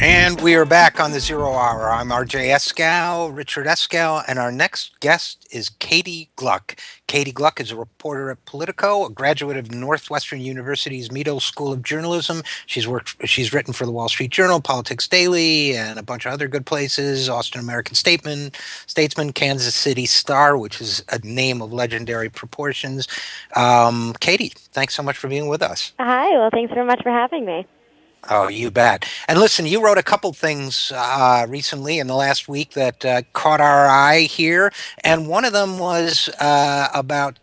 And we are back on the Zero Hour. I'm RJ Eskow, Richard Eskow, and our next guest is Katie Glueck. Katie Glueck is a reporter at Politico, a graduate of Northwestern University's Meadow School of Journalism. She's written for the Wall Street Journal, Politics Daily, and a bunch of other good places. Austin American Statesman, Kansas City Star, which is a name of legendary proportions. Katie, thanks so much for being with us. Hi, well, thanks very much for having me. Oh, you bet. And listen, you wrote a couple things recently in the last week that caught our eye here, and one of them was about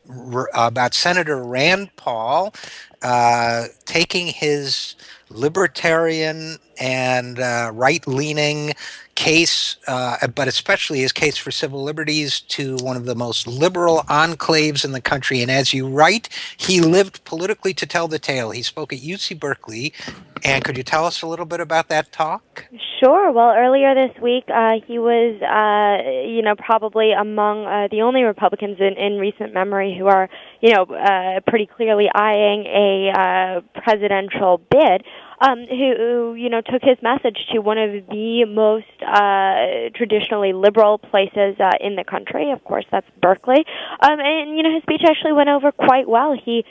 Senator Rand Paul taking his libertarian and right-leaning case, but especially his case for civil liberties, to one of the most liberal enclaves in the country. And as you write, he lived politically to tell the tale. He spoke at UC Berkeley. And could you tell us a little bit about that talk? Sure. Well, earlier this week, he was, probably among the only Republicans in recent memory who are, pretty clearly eyeing a presidential bid. Who took his message to one of the most traditionally liberal places in the country. Of course, that's Berkeley. And his speech actually went over quite well. He,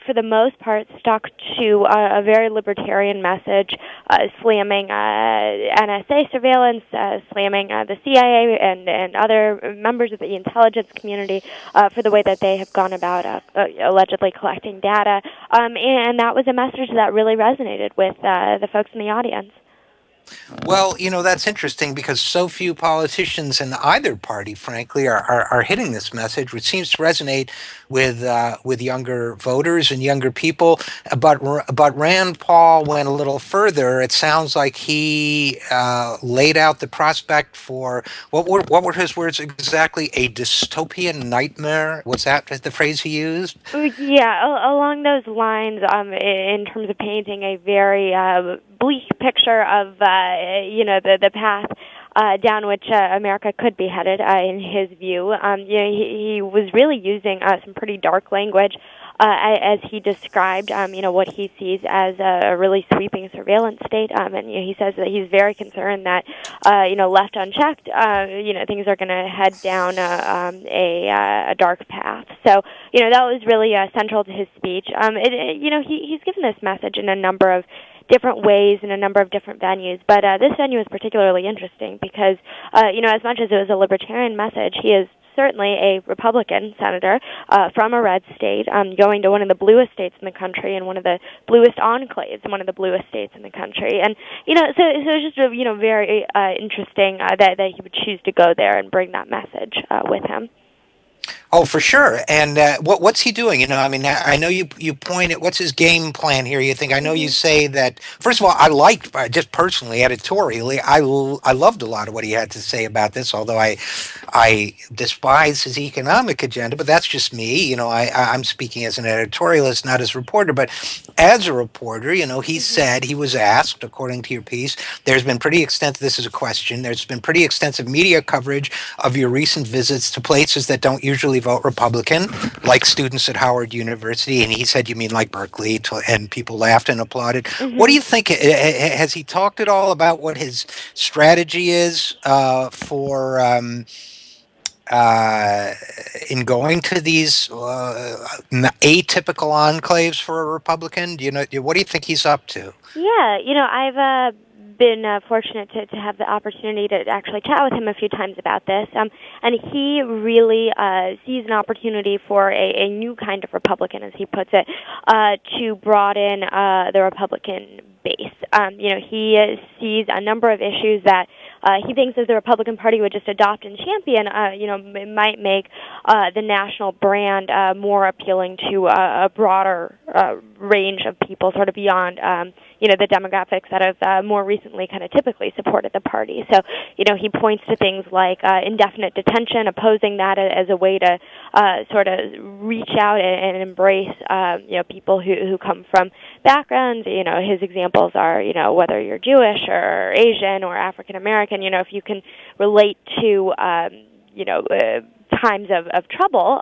for the most part, stuck to a very libertarian message, slamming NSA surveillance, slamming the CIA and other members of the intelligence community for the way that they have gone about allegedly collecting data. And that was a message that really resonated with the folks in the audience. Well, that's interesting because so few politicians in either party, frankly, are hitting this message, which seems to resonate with younger voters and younger people. But Rand Paul went a little further. It sounds like he laid out the prospect for what were his words exactly? A dystopian nightmare. Was that the phrase he used? Yeah, along those lines. In terms of painting a very bleak picture of the path down which America could be headed, in his view. He was really using some pretty dark language as he described, what he sees as a really sweeping surveillance state. And he says that he's very concerned that, left unchecked, things are going to head down a dark path. So, that was really central to his speech. He's given this message in a number of different ways in a number of different venues, but this venue is particularly interesting because, as much as it was a libertarian message, he is certainly a Republican senator from a red state, going to one of the bluest states in the country and one of the bluest enclaves in one of the bluest states in the country. And, so it's just, very interesting that he would choose to go there and bring that message with him. Oh, for sure. And what's he doing? I know you point at what's his game plan here. You think, I know you say that, first of all, I liked, just personally, editorially, I loved a lot of what he had to say about this, although I despise his economic agenda, but that's just me. I'm speaking as an editorialist, not as a reporter, but as a reporter, he said, he was asked, according to your piece, there's been pretty extensive, this is a question, there's been pretty extensive media coverage of your recent visits to places that don't usually vote Republican, like students at Howard University, and he said, you mean like Berkeley, and people laughed and applauded. Mm-hmm. What do you think? Has he talked at all about what his strategy is for in going to these atypical enclaves for a Republican? What do you think he's up to? Yeah, I've been fortunate to have the opportunity to actually chat with him a few times about this, and he really sees an opportunity for a new kind of Republican, as he puts it, to broaden the Republican base. He sees a number of issues that he thinks if the Republican Party would just adopt and champion, it might make the national brand more appealing to a broader range of people, sort of beyond the demographics that have more recently kind of typically supported the party. So, he points to things like indefinite detention, opposing that as a way to sort of reach out and embrace, people who come from backgrounds. His examples are, whether you're Jewish or Asian or African American, if you can relate to, times of trouble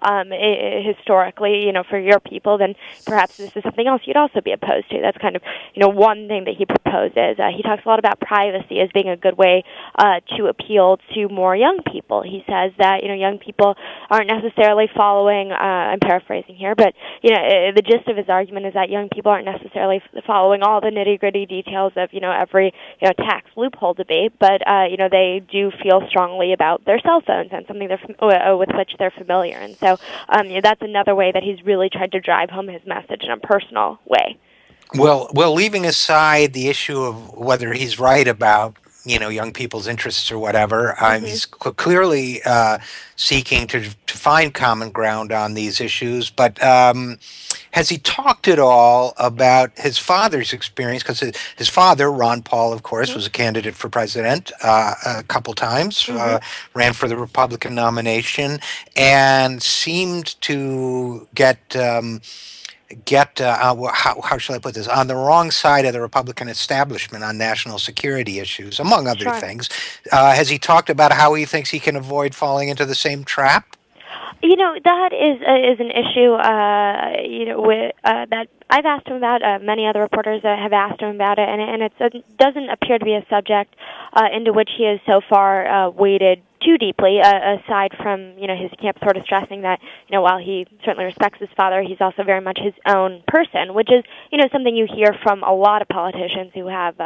historically, for your people, then perhaps this is something else you'd also be opposed to. That's kind of, one thing that he proposes. He talks a lot about privacy as being a good way to appeal to more young people. He says that, young people aren't necessarily following, I'm paraphrasing here, but, the gist of his argument is that young people aren't necessarily following all the nitty-gritty details of, every, tax loophole debate, but, they do feel strongly about their cell phones and something with which they're familiar. And so that's another way that he's really tried to drive home his message in a personal way. Well, leaving aside the issue of whether he's right about young people's interests or whatever, he's clearly seeking to find common ground on these issues. But has he talked at all about his father's experience? Because his father, Ron Paul, of course, was a candidate for president a couple times, ran for the Republican nomination, and seemed to get how shall I put this, on the wrong side of the Republican establishment on national security issues, among other things. Has he talked about how he thinks he can avoid falling into the same trap? That is an issue, that I've asked him about. Many other reporters have asked him about it, and it doesn't appear to be a subject into which he has so far waded too deeply, aside from, his camp sort of stressing that, while he certainly respects his father, he's also very much his own person, which is, something you hear from a lot of politicians who have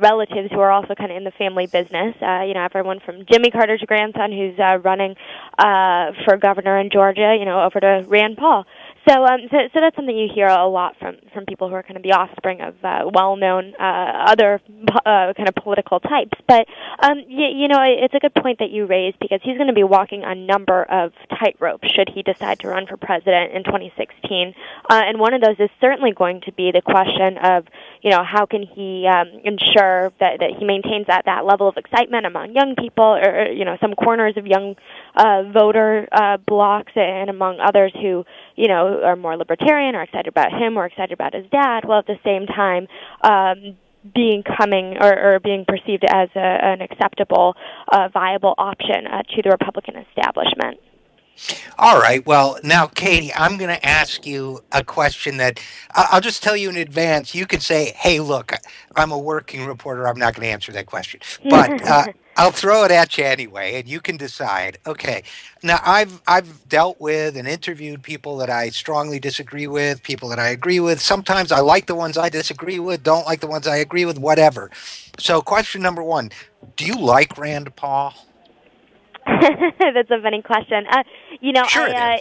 relatives who are also kind of in the family business. Everyone from Jimmy Carter's grandson who's running for governor in Georgia, over to Rand Paul. So that's something you hear a lot from people who are kind of the offspring of well-known other kind of political types. But it's a good point that you raised, because he's going to be walking a number of tightropes should he decide to run for president in 2016. And one of those is certainly going to be the question of how can he ensure that he maintains that level of excitement among young people, or some corners of young voter blocks, and among others who are more libertarian, or excited about him, or excited about his dad, while at the same time being perceived as an acceptable, viable option to the Republican establishment. All right. Well, now, Katie, I'm going to ask you a question that I'll just tell you in advance. You could say, hey, look, I'm a working reporter. I'm not going to answer that question. But I'll throw it at you anyway, and you can decide. Okay. Now, I've dealt with and interviewed people that I strongly disagree with, people that I agree with. Sometimes I like the ones I disagree with, don't like the ones I agree with, whatever. So question number one, do you like Rand Paul? That's a funny question. Sure I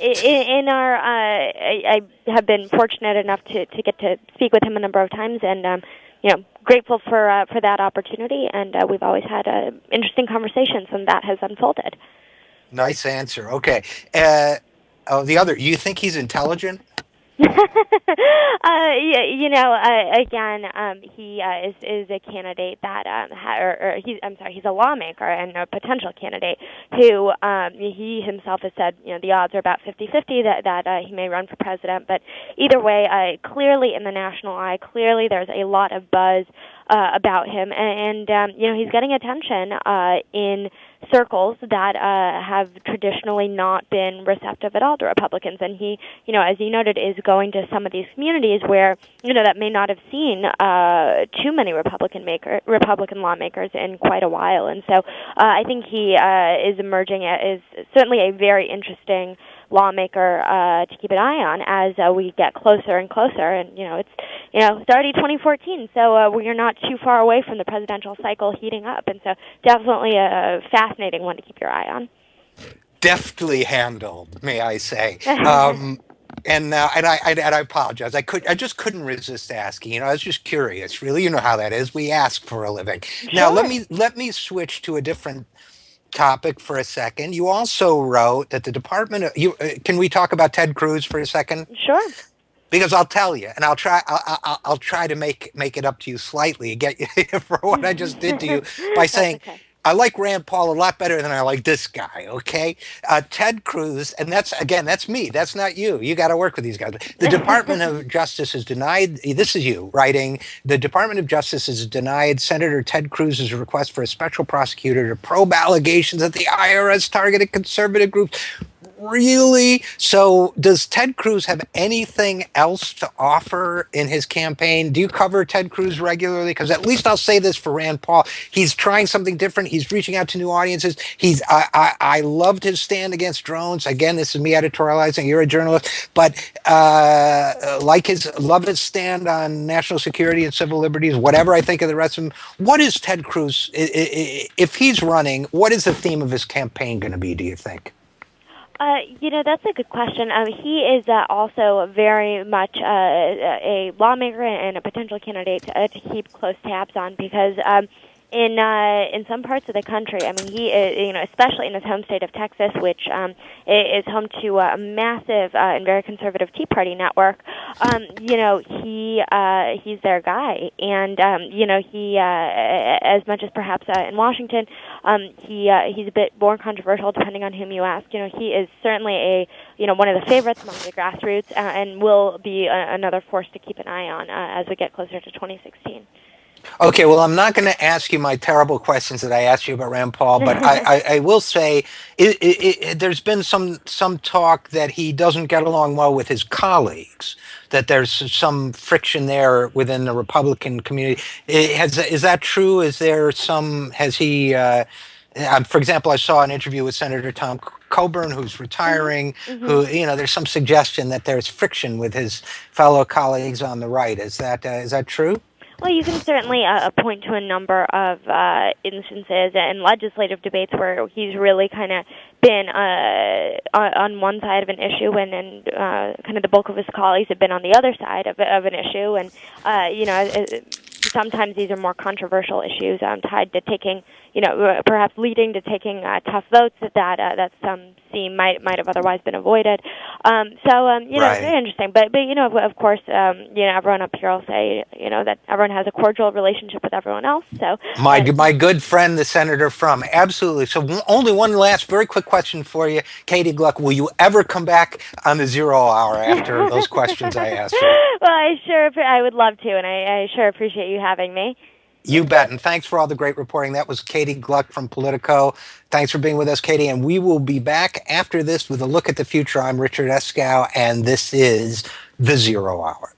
have been fortunate enough to get to speak with him a number of times, and grateful for that opportunity. And we've always had interesting conversations, and that has unfolded. Nice answer. Okay. The other, you think he's intelligent? He is a candidate that, he's a lawmaker and a potential candidate who, he himself has said, the odds are about 50-50 that he may run for president. But either way, clearly in the national eye, clearly there's a lot of buzz about him, and he's getting attention in circles that have traditionally not been receptive at all to Republicans. And he, as you noted, is going to some of these communities where, that may not have seen too many Republican lawmakers in quite a while. And so I think he is emerging as certainly a very interesting lawmaker to keep an eye on as we get closer and closer. And it's already 2014, so we are not too far away from the presidential cycle heating up. And so definitely a fascinating one to keep your eye on. Deftly handled, may I say. And I apologize. I just couldn't resist asking. I was just curious. Really, you know how that is. We ask for a living. Sure. Now let me switch to a different topic for a second. You also wrote that the Department of can we talk about Ted Cruz for a second? Sure. Because I'll tell you, and I'll try to make it up to you slightly, get you for what I just did to you by saying, I like Rand Paul a lot better than I like this guy. Okay, Ted Cruz, and that's again, that's me. That's not you. You got to work with these guys. The Department of Justice has denied. This is you writing. The Department of Justice has denied Senator Ted Cruz's request for a special prosecutor to probe allegations that the IRS targeted conservative groups. Really? So, does Ted Cruz have anything else to offer in his campaign? Do you cover Ted Cruz regularly? Because at least I'll say this for Rand Paul: he's trying something different. He's reaching out to new audiences. I loved his stand against drones. Again, this is me editorializing. You're a journalist, but love his stand on national security and civil liberties. Whatever I think of the rest of him, what is Ted Cruz? If he's running, what is the theme of his campaign going to be? Do you think? That's a good question. He is also very much a lawmaker and a potential candidate to keep close tabs on because in some parts of the country, I mean, he is, especially in his home state of Texas, which is home to a massive and very conservative Tea Party network. He's their guy, and he as much as perhaps in Washington, he's a bit more controversial depending on whom you ask. He is certainly one of the favorites among the grassroots, and will be another force to keep an eye on as we get closer to 2016. Okay, well, I'm not going to ask you my terrible questions that I asked you about Rand Paul, but I will say there's been some talk that he doesn't get along well with his colleagues, that there's some friction there within the Republican community. Is that true? Has he, for example, I saw an interview with Senator Tom Coburn, who's retiring, who, there's some suggestion that there's friction with his fellow colleagues on the right. Is that true? Well, you can certainly point to a number of instances and legislative debates where he's really kind of been on one side of an issue, and then kind of the bulk of his colleagues have been on the other side of an issue. And sometimes these are more controversial issues tied to taking, perhaps leading to taking tough votes that some seem might have otherwise been avoided. Right. It's very interesting. But of course, everyone up here will say, that everyone has a cordial relationship with everyone else. So my good friend, the senator from, absolutely. So only one last very quick question for you, Katie Glueck. Will you ever come back on the 0 hour after those questions I asked you? Well, I would love to, and I sure appreciate you having me. You bet, and thanks for all the great reporting. That was Katie Glueck from Politico. Thanks for being with us, Katie, and we will be back after this with a look at the future. I'm Richard Eskow, and this is the 0 hour.